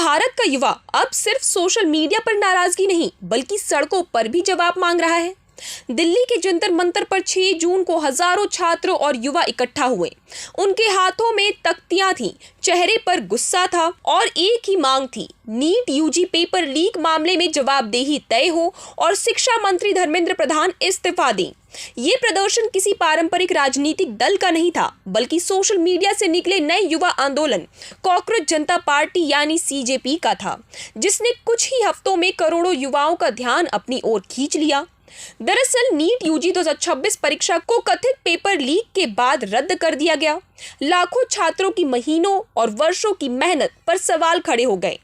भारत का युवा अब सिर्फ सोशल मीडिया पर नाराजगी नहीं बल्कि सड़कों पर भी जवाब मांग रहा है। दिल्ली के जंतर मंतर पर 6 जून को हजारों छात्र और युवा इकट्ठा हुए। उनके हाथों में तख्तियां थीं, चेहरे पर गुस्सा था और एक ही मांग थी, नीट यूजी पेपर लीक मामले में जवाबदेही तय हो और शिक्षा मंत्री धर्मेंद्र प्रधान इस्तीफा दें। ये प्रदर्शन किसी पारंपरिक राजनीतिक दल का नहीं था, बल्कि सोशल मीडिया से निकले नए युवा आंदोलन कॉकरोच जनता पार्टी यानी सीजेपी का था, जिसने कुछ ही हफ्तों में करोड़ों युवाओं का ध्यान अपनी ओर खींच लिया। दरअसल नीट यूजी 2026 परीक्षा को कथित पेपर लीक के बाद रद्द कर दिया गया। लाखों छात्रों की महीनों और वर्षों की मेहनत पर सवाल खड़े हो गए।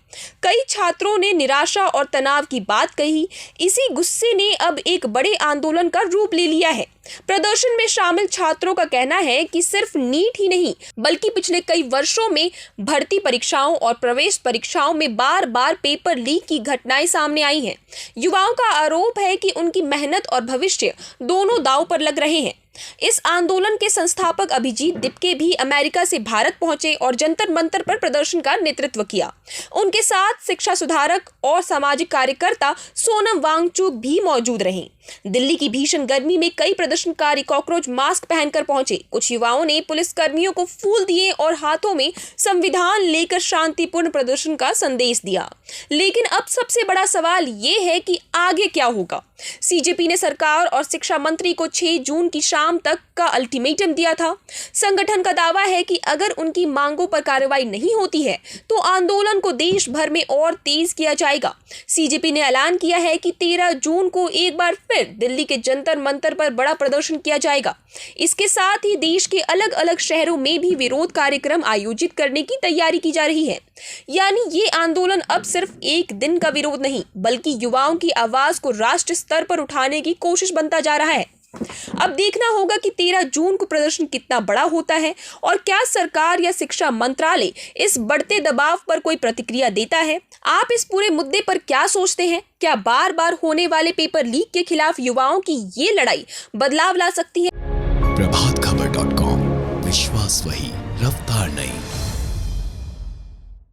कई छात्रों ने निराशा और तनाव की बात कही। इसी गुस्से ने अब एक बड़े आंदोलन का रूप ले लिया है। प्रदर्शन में शामिल छात्रों का कहना है कि सिर्फ नीट ही नहीं बल्कि पिछले कई वर्षों में भर्ती परीक्षाओं और प्रवेश परीक्षाओं में बार बार पेपर लीक की घटनाएं सामने आई हैं। युवाओं का आरोप है कि उनकी मेहनत और भविष्य दोनों दांव पर लग रहे हैं। इस आंदोलन के संस्थापक अभिजीत दिपके भी अमेरिका से भारत पहुंचे और जंतर मंतर पर प्रदर्शन का नेतृत्व किया। उनके साथ शिक्षा सुधारक और सामाजिक कार्यकर्ता सोनम वांगचुक भी मौजूद रहे। दिल्ली की भीषण गर्मी में कई प्रदर्शनकारी कॉकरोच मास्क पहनकर पहुंचे। कुछ युवाओं ने पुलिस कर्मियों को फूल दिए और हाथों में संविधान लेकर शांतिपूर्ण प्रदर्शन का संदेश दिया। लेकिन अब सबसे बड़ा सवाल ये है कि आगे क्या होगा। सीजेपी ने सरकार और शिक्षा मंत्री को 6 जून की शाम तक का अल्टीमेटम दिया था। संगठन का दावा है कि अगर उनकी मांगों पर कार्रवाई नहीं होती है तो आंदोलन को देश भर में और तेज किया जाएगा। सीजेपी ने ऐलान किया है कि 13 जून को एक बार फिर दिल्ली के जंतर मंतर पर बड़ा प्रदर्शन किया जाएगा। इसके साथ ही देश के अलग अलग शहरों में भी विरोध कार्यक्रम आयोजित करने की तैयारी की जा रही है। यानी ये आंदोलन अब सिर्फ एक दिन का विरोध नहीं बल्कि युवाओं की आवाज को राष्ट्र स्तर पर उठाने की कोशिश बनता जा रहा है। अब देखना होगा कि 13 जून को प्रदर्शन कितना बड़ा होता है और क्या सरकार या शिक्षा मंत्रालय इस बढ़ते दबाव पर कोई प्रतिक्रिया देता है। आप इस पूरे मुद्दे पर क्या सोचते हैं? क्या बार बार होने वाले पेपर लीक के खिलाफ युवाओं की ये लड़ाई बदलाव ला सकती है? प्रभातखबर.com, विश्वास वही, रफ्तार नहीं।